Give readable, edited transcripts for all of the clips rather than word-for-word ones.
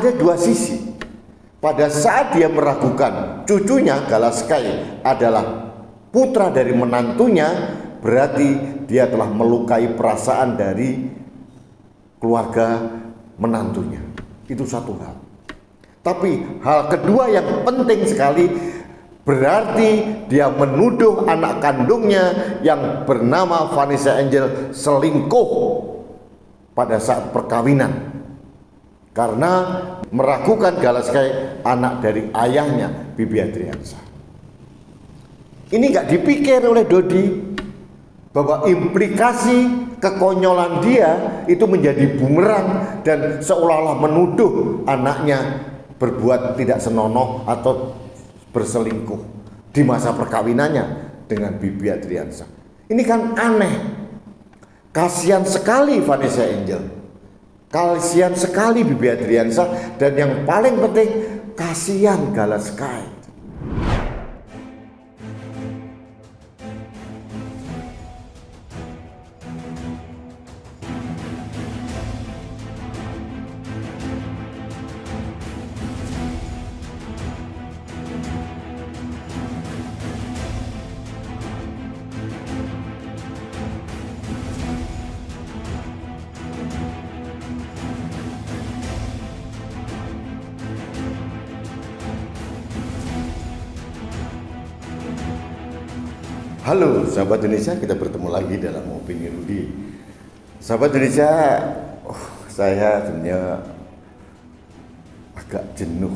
ada dua sisi. Pada saat dia meragukan cucunya Galaskai adalah putra dari menantunya, berarti dia telah melukai perasaan dari keluarga menantunya. Itu satu hal. Tapi hal kedua yang penting sekali, berarti dia menuduh anak kandungnya yang bernama Vanessa Angel selingkuh pada saat perkawinan, karena meragukan Galaskai anak dari ayahnya, Bibi Adriansyah. Ini nggak dipikir oleh Dodi bahwa implikasi kekonyolan dia itu menjadi bumerang dan seolah-olah menuduh anaknya berbuat tidak senonoh atau berselingkuh di masa perkawinannya dengan Bibi Adriansyah. Ini kan aneh. Kasihan sekali Vanessa Angel, kasihan sekali Bibi Adriansyah, dan yang paling penting kasihan Galaskai. Halo sahabat Indonesia, kita bertemu lagi dalam Opini Rudy. Sahabat Indonesia, saya sebenarnya agak jenuh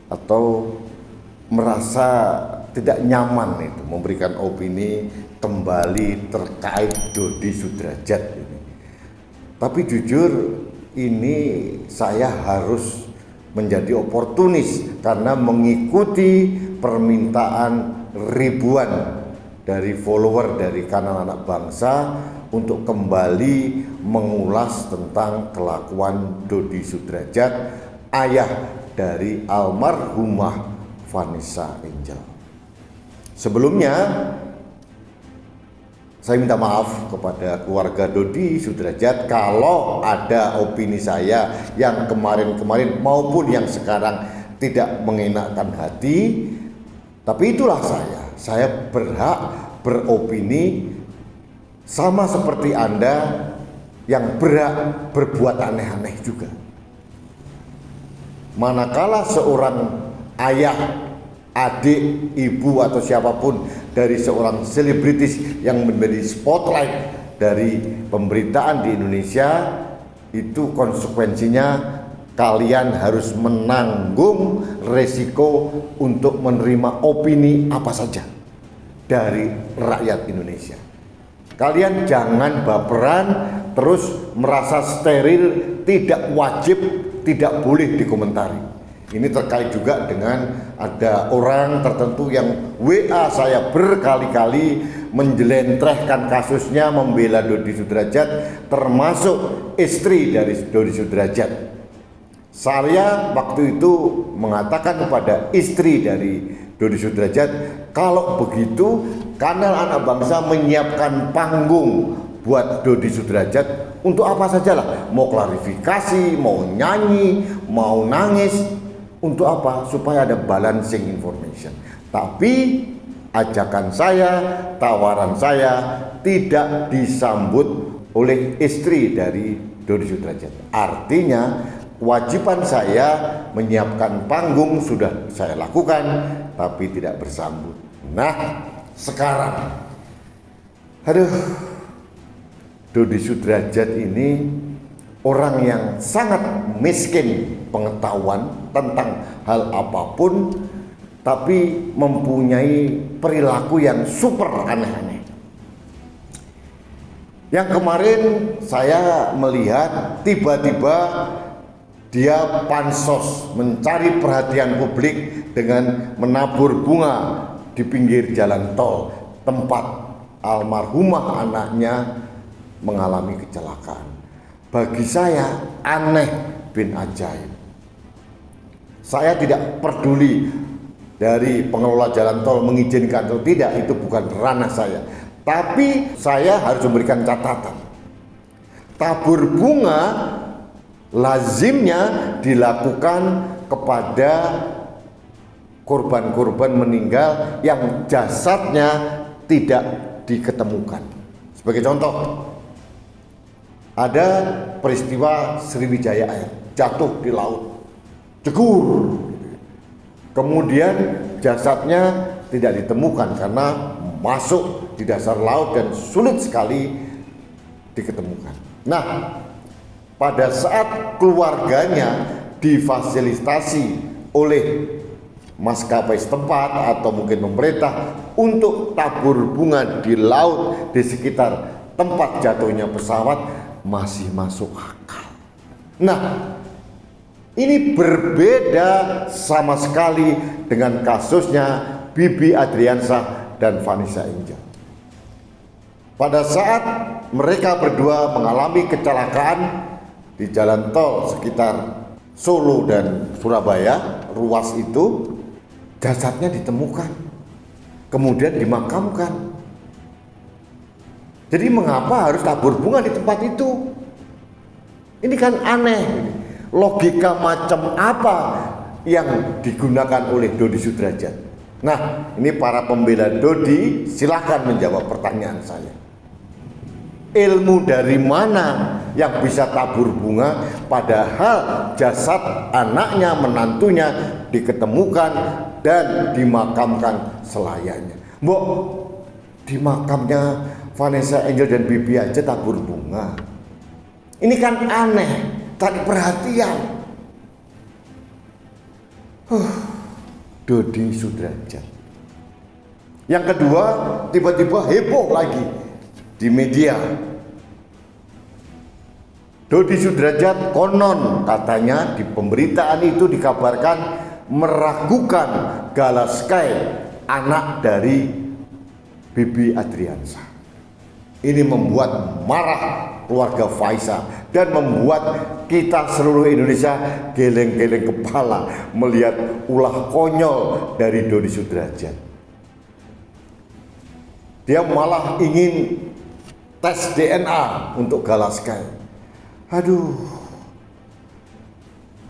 atau merasa tidak nyaman itu memberikan opini kembali terkait Dodi Sudrajat ini. Tapi jujur ini saya harus menjadi oportunis karena mengikuti permintaan ribuan dari follower dari kanal Anak Bangsa untuk kembali mengulas tentang kelakuan Dodi Sudrajat, ayah dari almarhumah Vanessa Angel. Sebelumnya saya minta maaf kepada keluarga Dodi Sudrajat kalau ada opini saya yang kemarin-kemarin maupun yang sekarang tidak mengenakkan hati. Tapi itulah saya berhak beropini sama seperti Anda yang berhak berbuat aneh-aneh juga. Manakala seorang ayah, adik, ibu atau siapapun dari seorang selebritis yang menjadi spotlight dari pemberitaan di Indonesia, itu konsekuensinya kalian harus menanggung resiko untuk menerima opini apa saja dari rakyat Indonesia. Kalian jangan baperan terus merasa steril, tidak wajib, tidak boleh dikomentari. Ini terkait juga dengan ada orang tertentu yang WA saya berkali-kali menjelentrehkan kasusnya membela Dodi Sudrajat, termasuk istri dari Dodi Sudrajat. Saya waktu itu mengatakan kepada istri dari Dodi Sudrajat, kalau begitu kanal Anak Bangsa menyiapkan panggung buat Dodi Sudrajat untuk apa sajalah, mau klarifikasi, mau nyanyi, mau nangis, untuk apa? Supaya ada balancing information. Tapi ajakan saya, tawaran saya tidak disambut oleh istri dari Dodi Sudrajat. Artinya kewajiban saya menyiapkan panggung sudah saya lakukan, tapi tidak bersambut. Nah, sekarang, Dodi Sudrajat ini orang yang sangat miskin pengetahuan tentang hal apapun, tapi mempunyai perilaku yang super aneh-aneh. Yang kemarin saya melihat tiba-tiba dia pansos mencari perhatian publik dengan menabur bunga di pinggir jalan tol tempat almarhumah anaknya mengalami kecelakaan. Bagi saya aneh bin ajaib. Saya tidak peduli dari pengelola jalan tol mengizinkan atau tidak, itu bukan ranah saya. Tapi saya harus memberikan catatan. Tabur bunga lazimnya dilakukan kepada korban-korban meninggal yang jasadnya tidak diketemukan. Sebagai contoh, ada peristiwa Sriwijaya Air jatuh di laut, jegur, kemudian jasadnya tidak ditemukan karena masuk di dasar laut dan sulit sekali diketemukan. Nah, pada saat keluarganya difasilitasi oleh maskapai setempat atau mungkin pemerintah untuk tabur bunga di laut di sekitar tempat jatuhnya pesawat, masih masuk akal. Nah, ini berbeda sama sekali dengan kasusnya Bibi Adriansah dan Vanessa Angel. Pada saat mereka berdua mengalami kecelakaan di jalan tol sekitar Solo dan Surabaya, ruas itu, jasadnya ditemukan, kemudian dimakamkan. Jadi mengapa harus tabur bunga di tempat itu? Ini kan aneh. Logika macam apa yang digunakan oleh Dodi Sudrajat? Nah, ini para pembela Dodi silahkan menjawab pertanyaan saya. Ilmu dari mana yang bisa tabur bunga padahal jasad anaknya, menantunya diketemukan dan dimakamkan selayaknya? Mbok, di makamnya Vanessa Angel dan Bibi aja tabur bunga. Ini kan aneh, tarik perhatian. Dodi Sudrajat. Yang kedua, tiba-tiba heboh lagi di media. Dodi Sudrajat konon katanya di pemberitaan itu dikabarkan meragukan Galaskai, anak dari Bibi Adriansah. Ini membuat marah keluarga Faisal dan membuat kita seluruh Indonesia geleng-geleng kepala melihat ulah konyol dari Dodi Sudrajat. Dia malah ingin tes DNA untuk Galaskai. Aduh,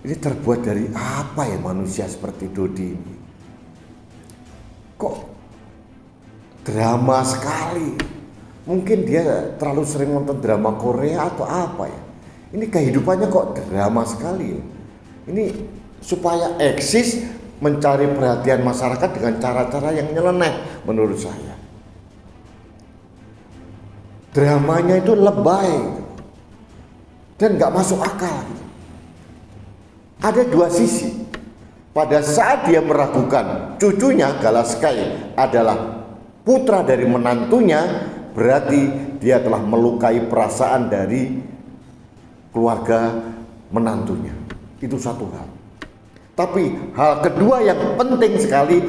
ini terbuat dari apa ya manusia seperti Dodi ini? Kok drama sekali? Mungkin dia terlalu sering nonton drama Korea atau apa ya? Ini kehidupannya kok drama sekali. Ini supaya eksis mencari perhatian masyarakat dengan cara-cara yang nyeleneh menurut saya. Dramanya itu lebay dan gak masuk akal. Ada dua sisi. Pada saat dia meragukan cucunya Galaskai adalah putra dari menantunya, berarti dia telah melukai perasaan dari keluarga menantunya. Itu satu hal. Tapi hal kedua yang penting sekali,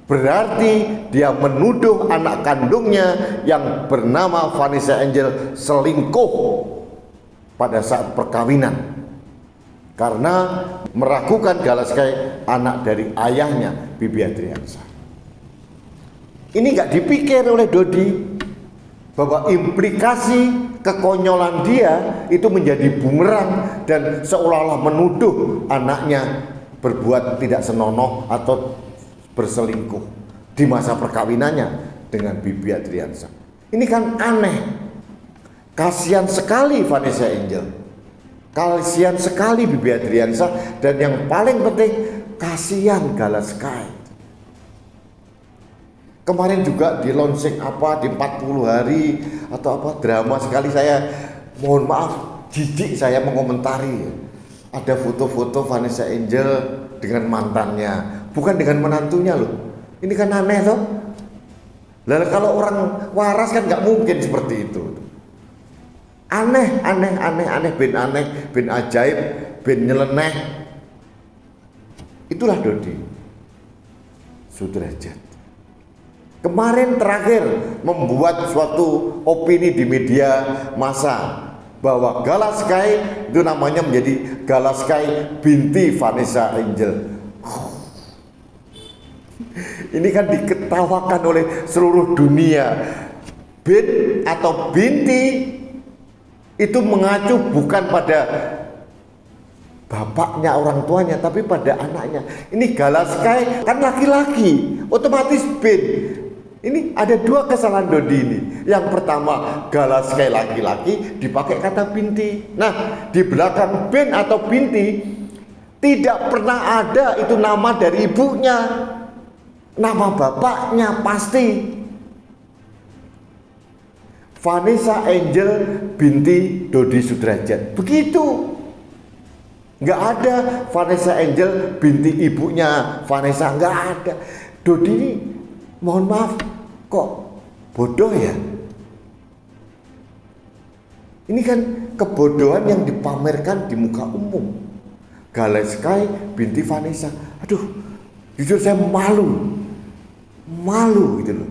berarti dia menuduh anak kandungnya yang bernama Vanessa Angel selingkuh pada saat perkawinan karena meragukan Galaskai anak dari ayahnya Bibi Adriansah. Ini gak dipikir oleh Dodi bahwa implikasi kekonyolan dia itu menjadi bumerang dan seolah-olah menuduh anaknya berbuat tidak senonoh atau berselingkuh di masa perkawinannya dengan Bibi Adriansah. Ini kan aneh. Kasihan sekali Vanessa Angel, kasihan sekali Bibi Adriansah, dan yang paling penting kasihan Galaskai. Kemarin juga di launching apa di 40 hari atau apa drama sekali, saya mohon maaf jijik saya mengomentari. Ada foto-foto Vanessa Angel dengan mantannya, bukan dengan menantunya loh. Ini kan aneh loh. Lalu kalau orang waras kan nggak mungkin seperti itu. Aneh, bin ajaib, bin nyeleneh. Itulah Dodi Sudrajat. Kemarin terakhir membuat suatu opini di media massa bahwa Galaskai itu namanya menjadi Galaskai binti Vanessa Angel. Ini kan diketawakan oleh seluruh dunia. Bin atau binti itu mengacu bukan pada bapaknya, orang tuanya, tapi pada anaknya. Ini Galaskai kan laki-laki, otomatis bin. Ini ada dua kesalahan Dodi ini. Yang pertama, Galaskai laki-laki dipakai kata binti. Nah, di belakang bin atau binti tidak pernah ada itu nama dari ibunya, nama bapaknya pasti. Vanessa Angel binti Dodi Sudrajat, begitu. Nggak ada Vanessa Angel binti ibunya Vanessa, nggak ada. Dodi ini mohon maaf kok bodoh ya. Ini kan kebodohan yang dipamerkan di muka umum. Galaskai binti Vanessa, aduh, jujur saya malu gitu loh.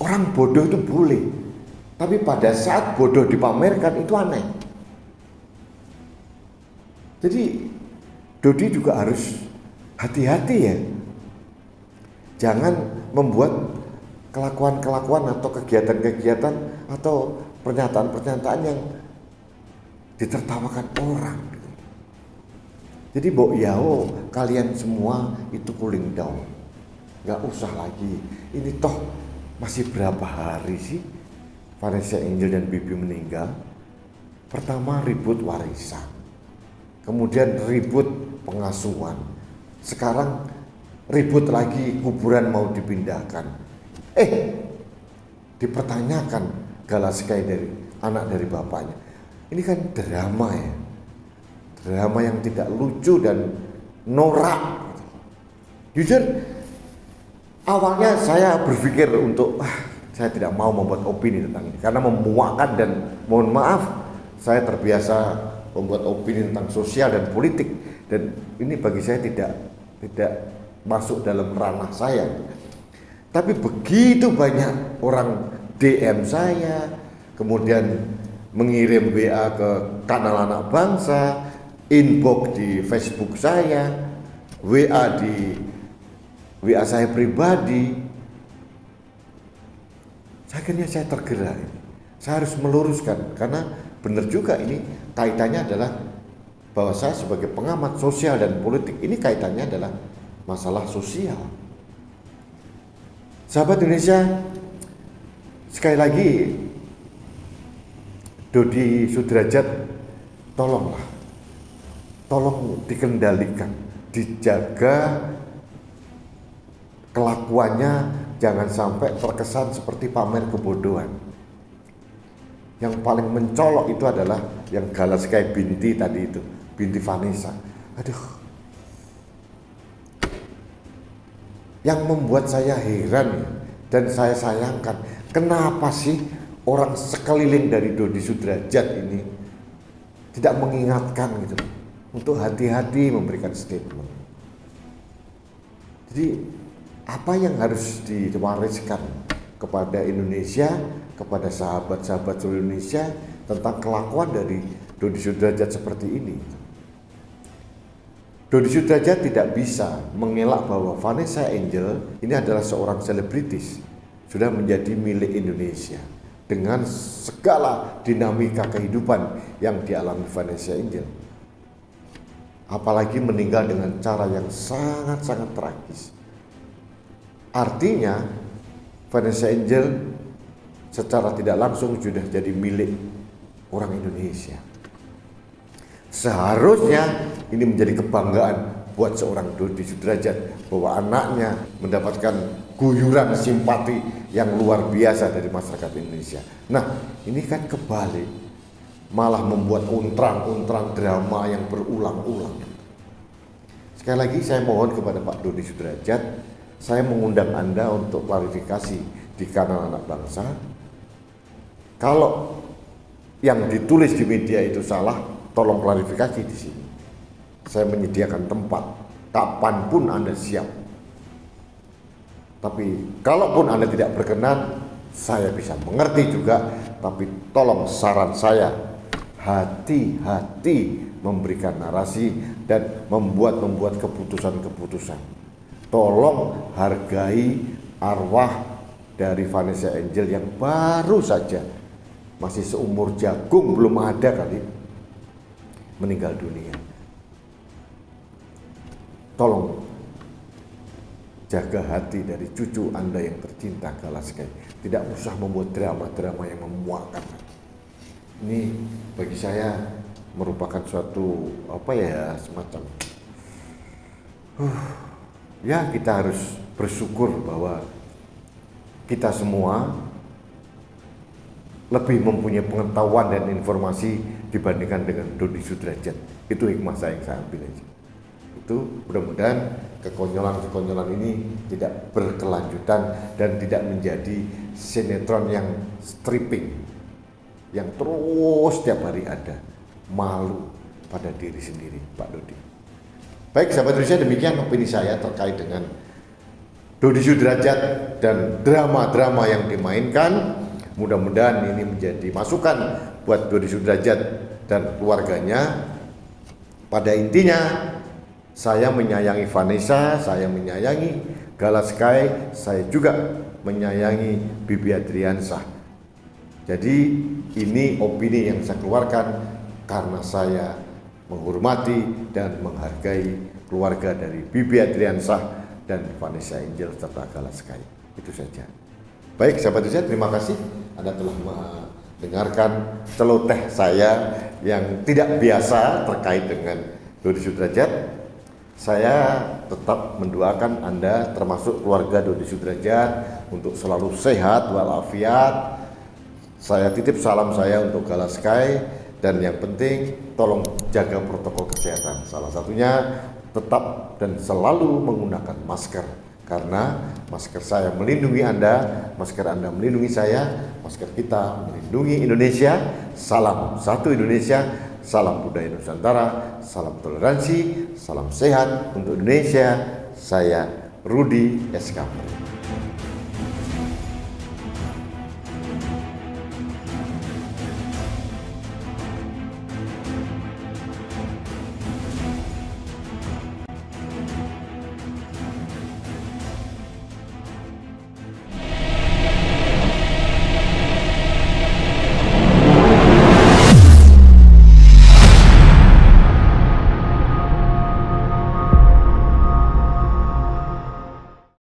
Orang bodoh itu boleh, tapi pada saat bodoh dipamerkan itu aneh. Jadi Dodi juga harus hati-hati ya. Jangan membuat kelakuan-kelakuan atau kegiatan-kegiatan atau pernyataan-pernyataan yang ditertawakan orang. Jadi Mbok Yao, kalian semua itu cooling down, nggak usah lagi. Ini toh masih berapa hari sih Vanessa Angel dan Bibi meninggal? Pertama ribut warisan, kemudian ribut pengasuhan, sekarang ribut lagi kuburan mau dipindahkan. Dipertanyakan Galaskai dari anak dari bapaknya. Ini kan drama ya, drama yang tidak lucu dan norak. Jujur awalnya saya berpikir untuk saya tidak mau membuat opini tentang ini karena memuakkan, dan mohon maaf saya terbiasa membuat opini tentang sosial dan politik, dan ini bagi saya tidak masuk dalam ranah saya. Tapi begitu banyak orang DM saya, kemudian mengirim WA ke kanal Anak Bangsa, inbox di Facebook saya, WA di WA saya pribadi. Akhirnya saya tergerak. Saya harus meluruskan karena benar juga ini kaitannya adalah bahwa saya sebagai pengamat sosial dan politik, ini kaitannya adalah masalah sosial. Sahabat Indonesia, sekali lagi Dodi Sudrajat, tolong dikendalikan, dijaga kelakuannya, jangan sampai terkesan seperti pamer kebodohan. Yang paling mencolok itu adalah yang Galaskai binti tadi itu, binti Vanessa. Aduh, yang membuat saya heran dan saya sayangkan, kenapa sih orang sekeliling dari Dodi Sudrajat ini tidak mengingatkan gitu untuk hati-hati memberikan statement. Jadi apa yang harus diwariskan kepada Indonesia, kepada sahabat-sahabat seluruh Indonesia tentang kelakuan dari Dodi Sudrajat seperti ini? Dodi Sudrajat tidak bisa mengelak bahwa Vanessa Angel ini adalah seorang selebritis, sudah menjadi milik Indonesia dengan segala dinamika kehidupan yang dialami Vanessa Angel. Apalagi meninggal dengan cara yang sangat-sangat tragis. Artinya Vanessa Angel secara tidak langsung sudah jadi milik orang Indonesia. Seharusnya ini menjadi kebanggaan buat seorang Dodi Sudrajat bahwa anaknya mendapatkan guyuran simpati yang luar biasa dari masyarakat Indonesia. Nah, ini kan kebalik, malah membuat untran-untran drama yang berulang-ulang. Sekali lagi saya mohon kepada Pak Dodi Sudrajat, saya mengundang Anda untuk klarifikasi di kanal Anak Bangsa. Kalau yang ditulis di media itu salah, tolong klarifikasi di sini. Saya menyediakan tempat kapanpun Anda siap. Tapi kalaupun Anda tidak berkenan, saya bisa mengerti juga. Tapi tolong saran saya, hati-hati memberikan narasi dan membuat keputusan-keputusan. Tolong hargai arwah dari Vanessa Angel yang baru saja, masih seumur jagung, belum ada kali, meninggal dunia. Tolong jaga hati dari cucu Anda yang tercinta Galaskai. Tidak usah membuat drama-drama yang memuakkan. Ini bagi saya merupakan suatu semacam ya, kita harus bersyukur bahwa kita semua lebih mempunyai pengetahuan dan informasi dibandingkan dengan Dodi Sudrajat. Itu hikmah saya yang saya ambil aja. Itu mudah-mudahan kekonyolan-kekonyolan ini tidak berkelanjutan dan tidak menjadi sinetron yang stripping, yang terus setiap hari ada. Malu pada diri sendiri, Pak Dodi. Baik, sahabat Indonesia, demikian opini saya terkait dengan Dodi Sudrajat dan drama-drama yang dimainkan. Mudah-mudahan ini menjadi masukan buat Dodi Sudrajat dan keluarganya. Pada intinya, saya menyayangi Vanessa, saya menyayangi Galaskai, saya juga menyayangi Bibi Adriansah. Jadi ini opini yang saya keluarkan karena saya menghormati dan menghargai keluarga dari Bibi Adriansah dan Vanessa Angel serta Galaskai. Itu saja. Baik, sahabat saya, terima kasih Anda telah mendengarkan celoteh saya yang tidak biasa terkait dengan Dodi Sudrajat. Saya tetap mendoakan Anda termasuk keluarga Dodi Sudrajat untuk selalu sehat walafiat. Saya titip salam saya untuk Galaskai, dan yang penting tolong jaga protokol kesehatan. Salah satunya tetap dan selalu menggunakan masker, karena masker saya melindungi Anda, masker Anda melindungi saya, masker kita melindungi Indonesia. Salam satu Indonesia, salam budaya Nusantara, salam toleransi, salam sehat untuk Indonesia. Saya Rudi SK.